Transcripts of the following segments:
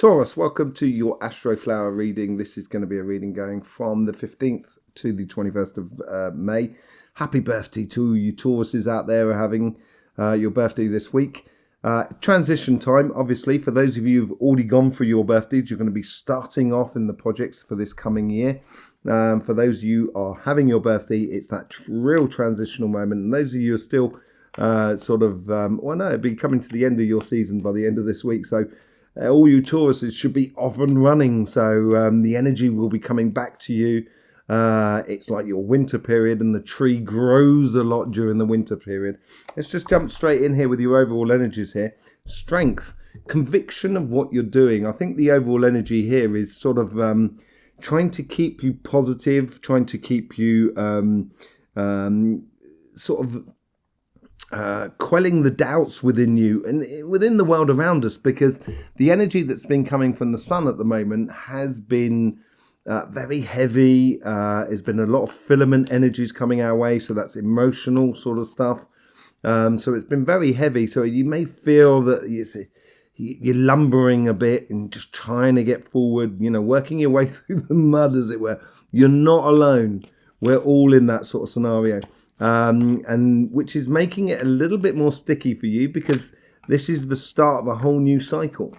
Taurus, welcome to your Astroflower reading. This is going to be a reading going from the 15th to the 21st of May. Happy birthday to you Tauruses out there who are having your birthday this week. Transition time, obviously, for those of you who've already gone through your birthdays, you're going to be starting off in the projects for this coming year. For those of you who are having your birthday, it's that real transitional moment. And those of you who are still it'll be coming to the end of your season by the end of this week. So all you Tauruses should be off and running. So the energy will be coming back to you. It's like your winter period, and the tree grows a lot during the winter period. Let's just jump straight in here with your overall energies here. Strength, conviction of what you're doing. I think the overall energy here is sort of trying to keep you positive, trying to keep you quelling the doubts within you and within the world around us, because the energy that's been coming from the sun at the moment has been very heavy. There's been a lot of filament energies coming our way, so that's emotional sort of stuff. So it's been very heavy, so you may feel that you're lumbering a bit and just trying to get forward, working your way through the mud, as it were. You're not alone. We're all in that sort of scenario. And which is making it a little bit more sticky for you, because this is the start of a whole new cycle,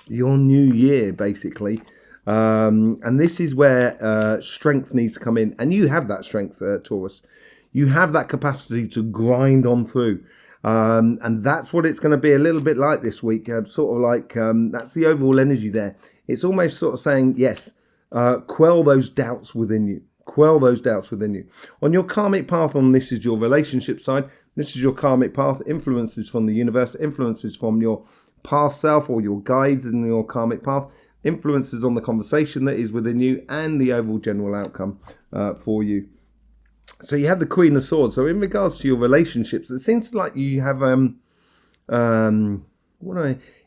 your new year basically, and this is where strength needs to come in, and you have that strength, Taurus. You have that capacity to grind on through, and that's what it's going to be a little bit like this week, that's the overall energy there. It's almost sort of saying, yes, quell those doubts within you. Quell those doubts within you. On your karmic path, this is your relationship side. This is your karmic path. Influences from the universe, influences from your past self or your guides in your karmic path, influences on the conversation that is within you, and the overall general outcome for you. So you have the Queen of Swords. So in regards to your relationships, it seems like you have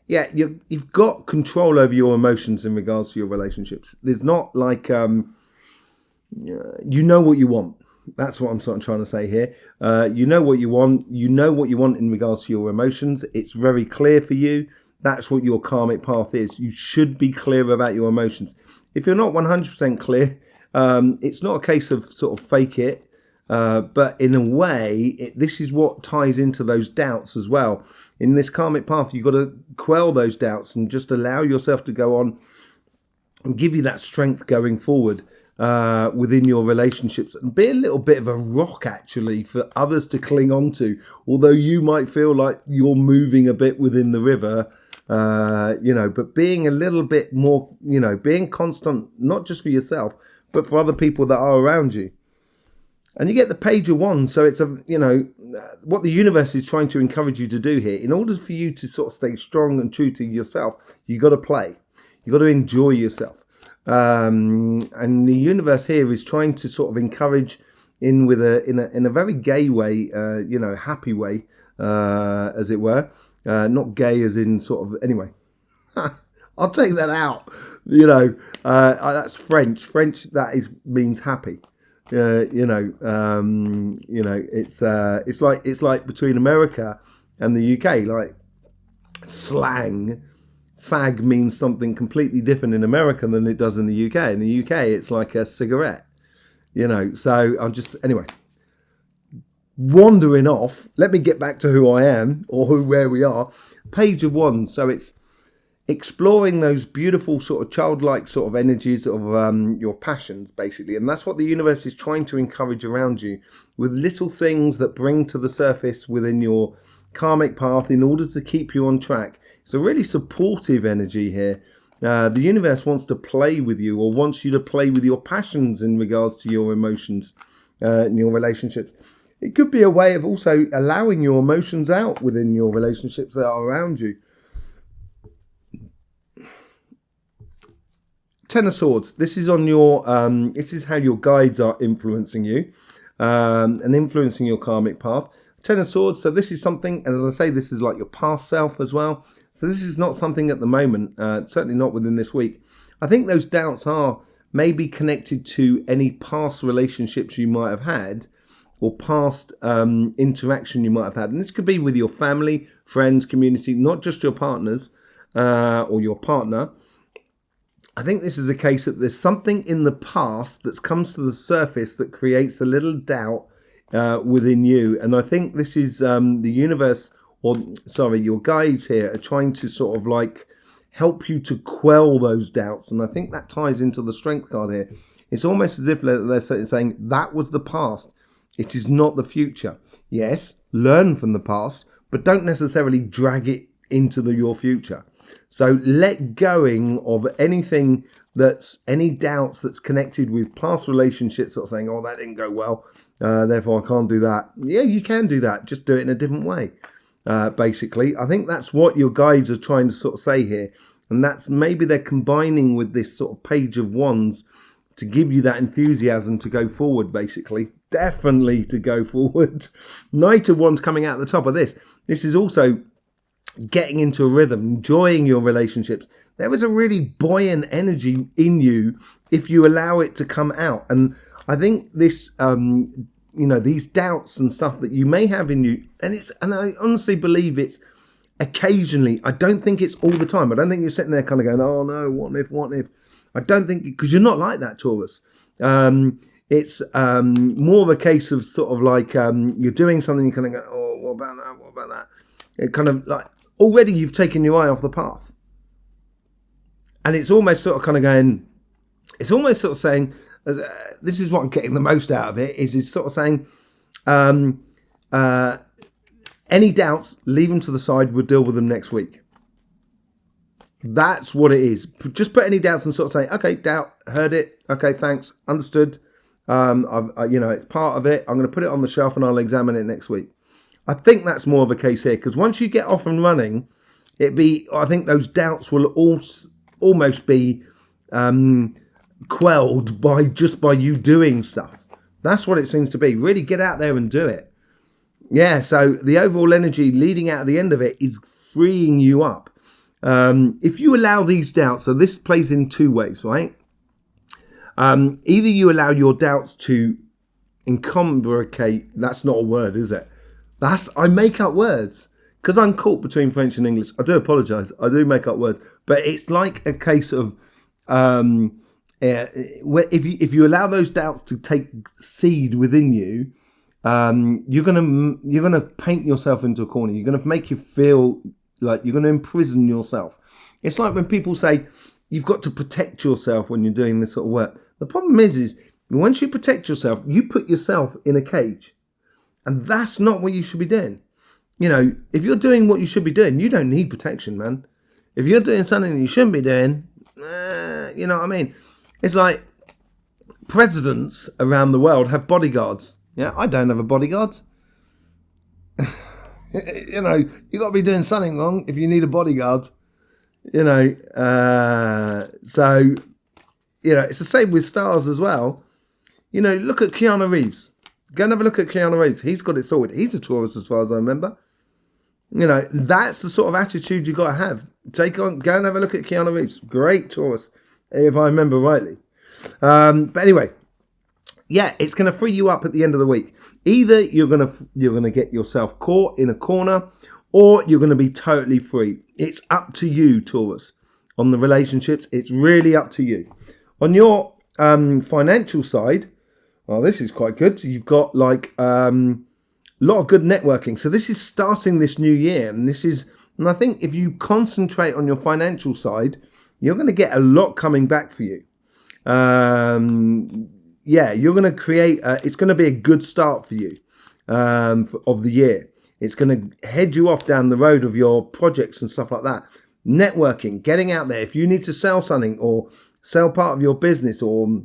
you've got control over your emotions in regards to your relationships. There's not like you know what you want. That's what I'm sort of trying to say here. You know what you want. You know what you want in regards to your emotions. It's very clear for you. That's what your karmic path is. You should be clear about your emotions. If you're not 100% clear, it's not a case of sort of fake it. But in a way, this is what ties into those doubts as well. In this karmic path, you've got to quell those doubts and just allow yourself to go on and give you that strength going forward within your relationships, and be a little bit of a rock actually for others to cling on to, although you might feel like you're moving a bit within the river, but being a little bit more, being constant, not just for yourself, but for other people that are around you. And you get the Page of Wands, so it's what the universe is trying to encourage you to do here. In order for you to sort of stay strong and true to yourself, you got to play, you got to enjoy yourself. And the universe here is trying to sort of encourage in a very gay way, happy way, as it were. Not gay as in sort of, anyway. I'll take that out. That's French. French means happy. It's like between America and the UK, like slang. Fag means something completely different in America than it does in the UK. In the UK, it's like a cigarette, So I'm just, anyway, wandering off. Let me get back to who I am, or where we are. Page of Wands. So it's exploring those beautiful sort of childlike sort of energies of your passions, basically. And that's what the universe is trying to encourage around you, with little things that bring to the surface within your karmic path in order to keep you on track. It's a really supportive energy here. The universe wants to play with you, or wants you to play with your passions in regards to your emotions in your relationships. It could be a way of also allowing your emotions out within your relationships that are around you. Ten of Swords. This is on your. This is how your guides are influencing you, and influencing your karmic path. Ten of Swords. So this is something, and as I say, this is like your past self as well. So this is not something at the moment, certainly not within this week. I think those doubts are maybe connected to any past relationships you might have had, or past interaction you might have had. And this could be with your family, friends, community, not just your partners or your partner. I think this is a case that there's something in the past that's comes to the surface that creates a little doubt within you. And I think this is the universe, or sorry, your guides here are trying to sort of like help you to quell those doubts. And I think that ties into the strength card here. It's almost as if they're saying that was the past. It is not the future. Yes, learn from the past, but don't necessarily drag it into your future. So let going of anything any doubts that's connected with past relationships, sort of saying, oh, that didn't go well, therefore I can't do that. Yeah, you can do that. Just do it in a different way. Basically, I think that's what your guides are trying to sort of say here. And that's maybe they're combining with this sort of Page of Wands to give you that enthusiasm to go forward, basically. Definitely to go forward. Knight of Wands coming out at the top of this. This is also getting into a rhythm, enjoying your relationships. There is a really buoyant energy in you if you allow it to come out. And I think this, these doubts and stuff that you may have in you, and I honestly believe it's occasionally. I don't think it's all the time. I don't think you're sitting there kind of going, oh no, what if? I don't think, because you're not like that, Taurus. It's more of a case of sort of like you're doing something, you kind of go, oh, what about that? It kind of like, already you've taken your eye off the path. And it's almost sort of kind of going, it's almost sort of saying, this is what I'm getting the most out of it, is sort of saying, any doubts, leave them to the side, we'll deal with them next week. That's what it is. Just put any doubts and sort of say, okay, doubt, heard it, okay, thanks, understood. It's part of it. I'm going to put it on the shelf and I'll examine it next week. I think that's more of a case here, because once you get off and running, I think those doubts will almost be quelled by you doing stuff. That's what it seems to be. Really get out there and do it. Yeah, so the overall energy leading out at the end of it is freeing you up. If you allow these doubts, so this plays in two ways, right? Either you allow your doubts to encumberate, that's not a word, is it? I make up words because I'm caught between French and English. I do apologise. I do make up words, but it's like a case of if you allow those doubts to take seed within you, you're gonna paint yourself into a corner. You're gonna make you feel like you're gonna imprison yourself. It's like when people say you've got to protect yourself when you're doing this sort of work. The problem is once you protect yourself, you put yourself in a cage. And that's not what you should be doing. If you're doing what you should be doing, you don't need protection, man. If you're doing something that you shouldn't be doing, you know what I mean? It's like presidents around the world have bodyguards. Yeah, I don't have a bodyguard. You got to be doing something wrong if you need a bodyguard. So, it's the same with stars as well. Look at Keanu Reeves. Go and have a look at Keanu Reeves. He's got it sorted. He's a Taurus as far as I remember. That's the sort of attitude you got to have. Go and have a look at Keanu Reeves. Great Taurus, if I remember rightly. But anyway, yeah, it's going to free you up at the end of the week. Either you're going to get yourself caught in a corner, or you're going to be totally free. It's up to you, Taurus. On the relationships, it's really up to you. On your financial side, well, this is quite good. So you've got like a lot of good networking. So this is starting this new year, and I think if you concentrate on your financial side, you're going to get a lot coming back for you. You're going to create. It's going to be a good start for you of the year. It's going to head you off down the road of your projects and stuff like that. Networking, getting out there. If you need to sell something or sell part of your business or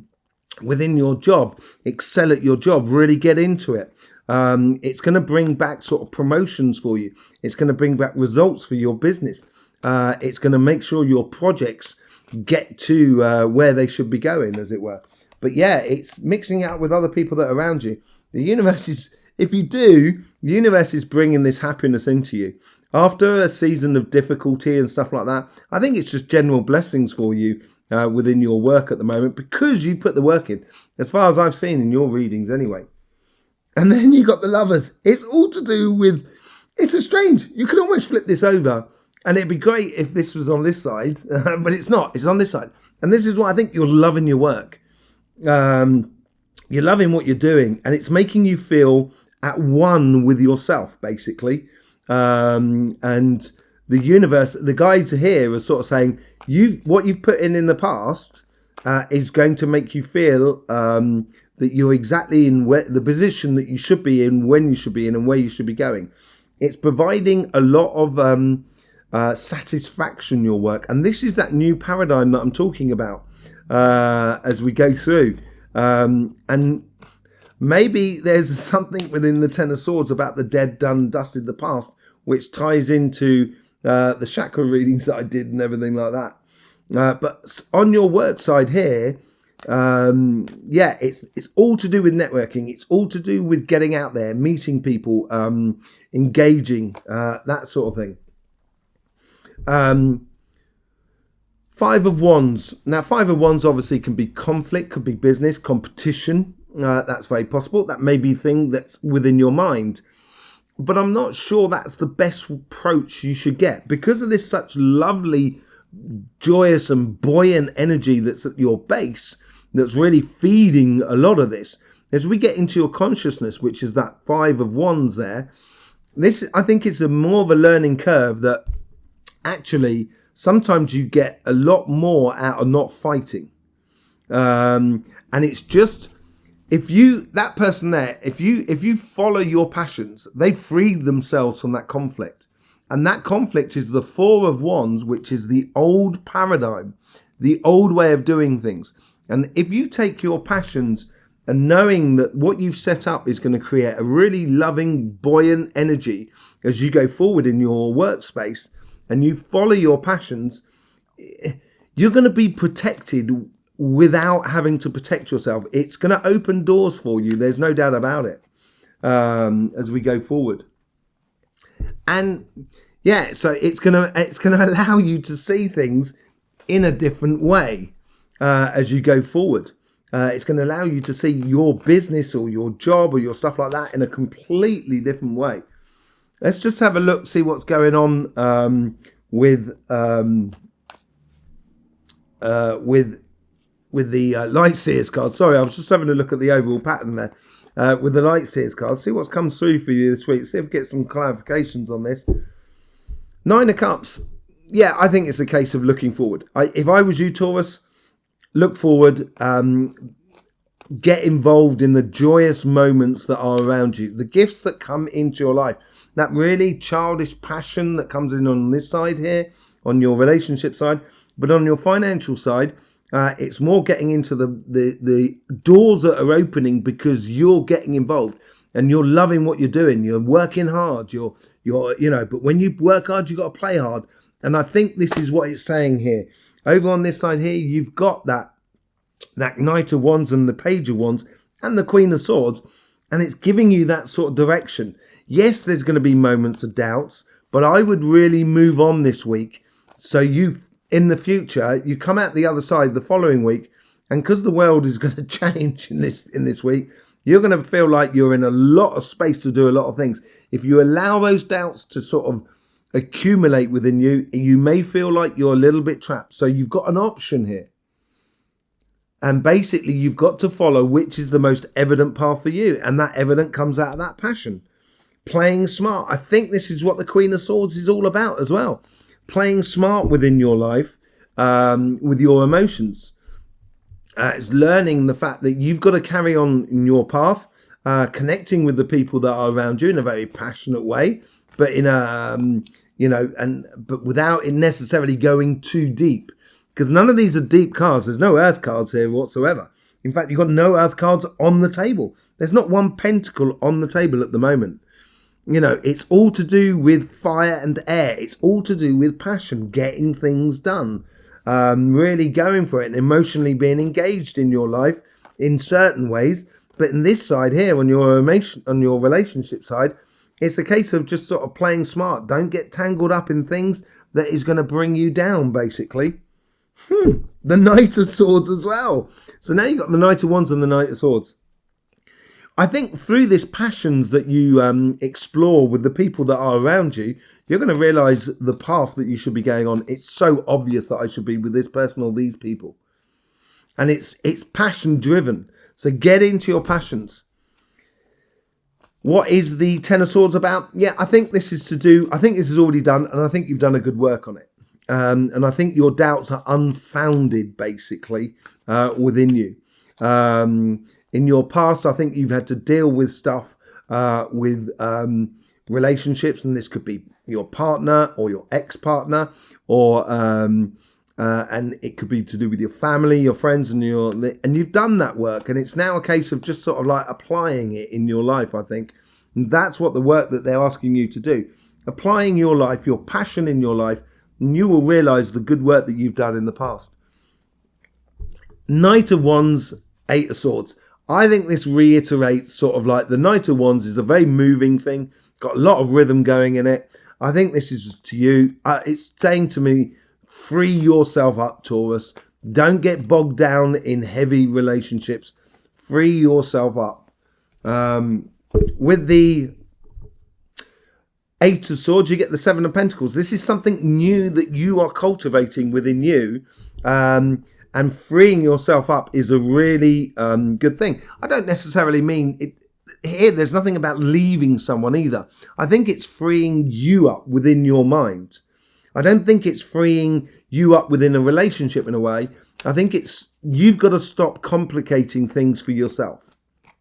within your job, excel at your job, really get into it. It's going to bring back sort of promotions for you. It's going to bring back results for your business. It's going to make sure your projects get to where they should be going, as it were. But yeah, it's mixing out with other people that are around you. The universe is, the universe is bringing this happiness into you. After a season of difficulty and stuff like that, I think it's just general blessings for you within your work at the moment, because you put the work in, as far as I've seen in your readings anyway. And then you got the Lovers. It's all to do with, it's a strange, you can almost flip this over And it'd be great if this was on this side, but it's not. It's on this side. And this is what I think you're loving your work. You're loving what you're doing, and it's making you feel at one with yourself, basically. And the universe, the guides here are sort of saying, what you've put in the past is going to make you feel that you're exactly in the position that you should be in, when you should be in, and where you should be going. It's providing a lot of satisfaction, your work. And this is that new paradigm that I'm talking about as we go through. And maybe there's something within the Ten of Swords about the dead, done, dusted, the past, which ties into the chakra readings that I did and everything like that. But on your work side here, it's all to do with networking. It's all to do with getting out there, meeting people, engaging, that sort of thing. Five of Wands. Now, Five of Wands obviously can be conflict, could be business, competition. That's very possible. That may be a thing that's within your mind. But I'm not sure that's the best approach you should get. Because of this such lovely, joyous and buoyant energy that's at your base, that's really feeding a lot of this. As we get into your consciousness, which is that Five of Wands there, this, I think, is more of a learning curve that actually sometimes you get a lot more out of not fighting. And it's just, if you follow your passions, they freed themselves from that conflict. And that conflict is the Four of Wands, which is the old paradigm, the old way of doing things. And if you take your passions and knowing that what you've set up is going to create a really loving, buoyant energy as you go forward in your workspace, and you follow your passions, you're going to be protected without having to protect yourself. It's going to open doors for you. There's no doubt about it, as we go forward. And yeah, so it's going to allow you to see things in a different way as you go forward. It's going to allow you to see your business or your job or your stuff like that in a completely different way. Let's just have a look, see what's going on with the Light Seers card. Sorry, I was just having a look at the overall pattern there with the Light Seers card. See what's come through for you this week. See if we get some clarifications on this. Nine of Cups. Yeah, I think it's a case of looking forward. If I was you, Taurus, look forward. Get involved in the joyous moments that are around you. The gifts that come into your life. That really childish passion that comes in on this side here, on your relationship side. But on your financial side, it's more getting into the doors that are opening because you're getting involved and you're loving what you're doing. You're working hard. You're but when you work hard, you've got to play hard. And I think this is what it's saying here. Over on this side here, you've got that Knight of Wands and the Page of Wands and the Queen of Swords. And it's giving you that sort of direction. Yes, there's going to be moments of doubts, but I would really move on this week. So in the future, you come out the other side the following week, and because the world is going to change in this week, you're going to feel like you're in a lot of space to do a lot of things. If you allow those doubts to sort of accumulate within you, you may feel like you're a little bit trapped. So you've got an option here. And basically, you've got to follow which is the most evident path for you. And that evident comes out of that passion. Playing smart. I think this is what the Queen of Swords is all about as well. Playing smart within your life, with your emotions. It's learning the fact that you've got to carry on in your path, connecting with the people that are around you in a very passionate way, but in a, but without it necessarily going too deep. Because none of these are deep cards. There's no earth cards here whatsoever. In fact, you've got no earth cards on the table. There's not one pentacle on the table at the moment. It's all to do with fire and air. It's all to do with passion, getting things done, really going for it and emotionally being engaged in your life in certain ways. But in this side here, on your relationship side, it's a case of just sort of playing smart. Don't get tangled up in things that is going to bring you down, basically. The Knight of Swords as well. So now you've got the Knight of Wands and the Knight of Swords. I think through this passions that you explore with the people that are around you, you're going to realize the path that you should be going on. It's so obvious that I should be with this person or these people. And it's passion driven. So get into your passions. What is the Ten of Swords about? Yeah, I think this is already done, and I think you've done a good work on it. And I think your doubts are unfounded, basically, within you. In your past, I think you've had to deal with stuff with relationships, and this could be your partner or your ex-partner, or and it could be to do with your family, your friends, and you've done that work, and it's now a case of just sort of like applying it in your life. I think and that's what the work that they're asking you to do, applying your life, your passion in your life, and you will realize the good work that you've done in the past. Knight of Wands, Eight of Swords. I think this reiterates sort of like the Knight of Wands is a very moving thing, got a lot of rhythm going in it. I think this is to you. It's saying to me, free yourself up, Taurus. Don't get bogged down in heavy relationships. Free yourself up. With the Eight of Swords, you get the Seven of Pentacles. This is something new that you are cultivating within you. And freeing yourself up is a really good thing. I don't necessarily mean it. Here, there's nothing about leaving someone either. I think it's freeing you up within your mind. I don't think it's freeing you up within a relationship in a way. I think it's you've got to stop complicating things for yourself.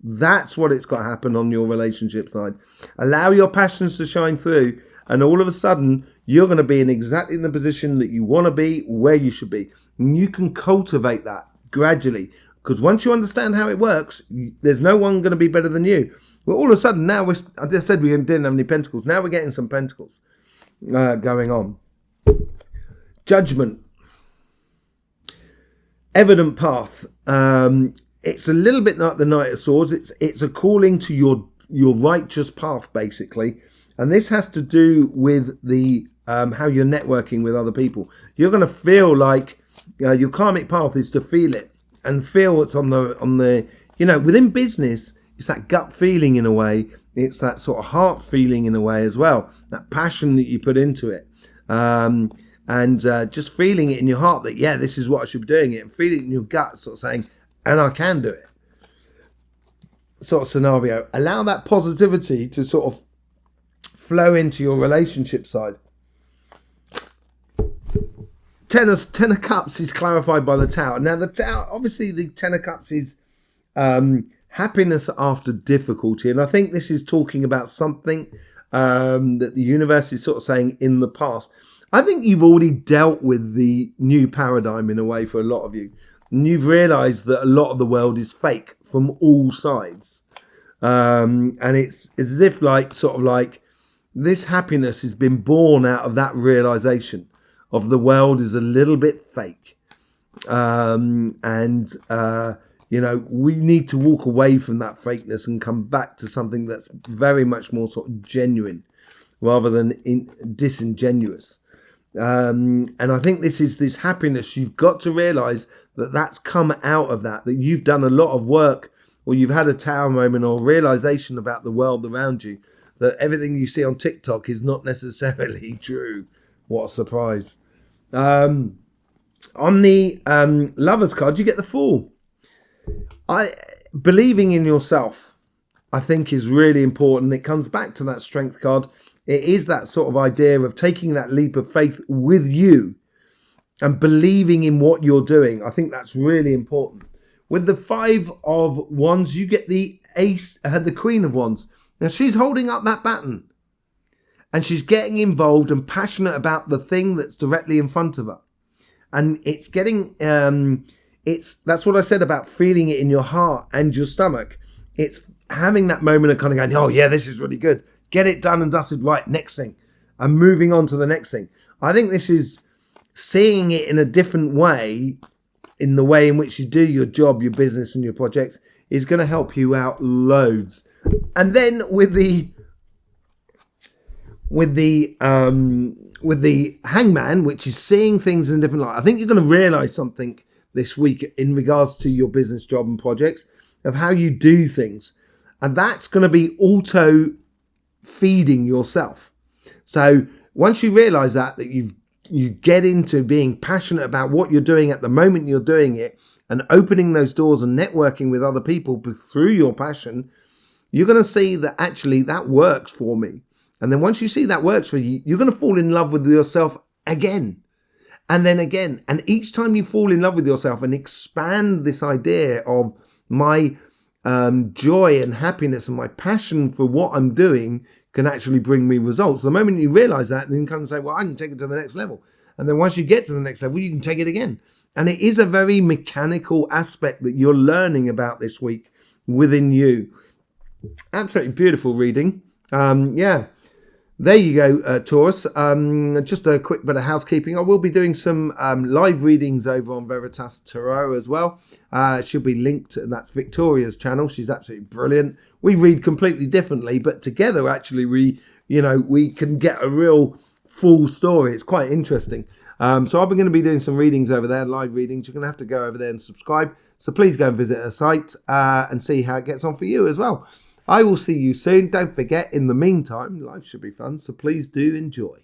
That's what it's got to happen on your relationship side. Allow your passions to shine through, and all of a sudden, you're going to be in exactly the position that you want to be, where you should be. And you can cultivate that gradually. Because once you understand how it works, there's no one going to be better than you. Well, all of a sudden, now, I just said we didn't have any pentacles. Now we're getting some pentacles going on. Judgment. Evident path. It's a little bit like the Knight of Swords. It's a calling to your righteous path, basically. And this has to do with the how you're networking with other people. You're going to feel like your karmic path is to feel it and feel what's on the within business. It's that gut feeling in a way. It's that sort of heart feeling in a way as well. That passion that you put into it, and just feeling it in your heart that this is what I should be doing it, and feeling it in your gut, sort of saying, and I can do it. Sort of scenario. Allow that positivity to sort of flow into your relationship side. Ten of Cups is clarified by the Tower. Now the Tower, obviously the Ten of Cups is happiness after difficulty. And I think this is talking about something that the universe is sort of saying in the past. I think you've already dealt with the new paradigm in a way for a lot of you. And you've realised that a lot of the world is fake from all sides. And it's as if this happiness has been born out of that realisation of the world is a little bit fake. We need to walk away from that fakeness and come back to something that's very much more sort of genuine rather than disingenuous. And I think this happiness, you've got to realise that that's come out of that you've done a lot of work, or you've had a Tower moment or realisation about the world around you, that everything you see on TikTok is not necessarily true. What a surprise. On the Lovers card, you get the Fool. Believing in yourself, I think, is really important. It comes back to that Strength card. It is that sort of idea of taking that leap of faith with you and believing in what you're doing. I think that's really important. With the Five of Wands, you get the the Queen of Wands. Now, she's holding up that baton and she's getting involved and passionate about the thing that's directly in front of her. And it's getting, that's what I said about feeling it in your heart and your stomach. It's having that moment of kind of going, oh yeah, this is really good. Get it done and dusted, right, next thing. And moving on to the next thing. I think this is seeing it in a different way, in the way in which you do your job, your business and your projects, is going to help you out loads. And then with the Hangman, which is seeing things in a different light, I think you're going to realise something this week in regards to your business, job and projects, of how you do things. And that's going to be auto feeding yourself. So once you realize that you get into being passionate about what you're doing at the moment you're doing it, and opening those doors and networking with other people through your passion, you're going to see that actually that works for me. And then once you see that works for you, you're going to fall in love with yourself again. And then again. And each time you fall in love with yourself and expand this idea of my joy and happiness and my passion for what I'm doing can actually bring me results. The moment you realize that, then you can say, well, I can take it to the next level. And then once you get to the next level, you can take it again. And it is a very mechanical aspect that you're learning about this week within you. Absolutely beautiful reading. There you go, Taurus. Just a quick bit of housekeeping. I will be doing some live readings over on Veritas Tarot as well. It should be linked, and that's Victoria's channel. She's absolutely brilliant. We read completely differently, but together, actually, we can get a real full story. It's quite interesting. So I'm going to be doing some readings over there, live readings. You're going to have to go over there and subscribe. So please go and visit her site and see how it gets on for you as well. I will see you soon. Don't forget, in the meantime, life should be fun, so please do enjoy.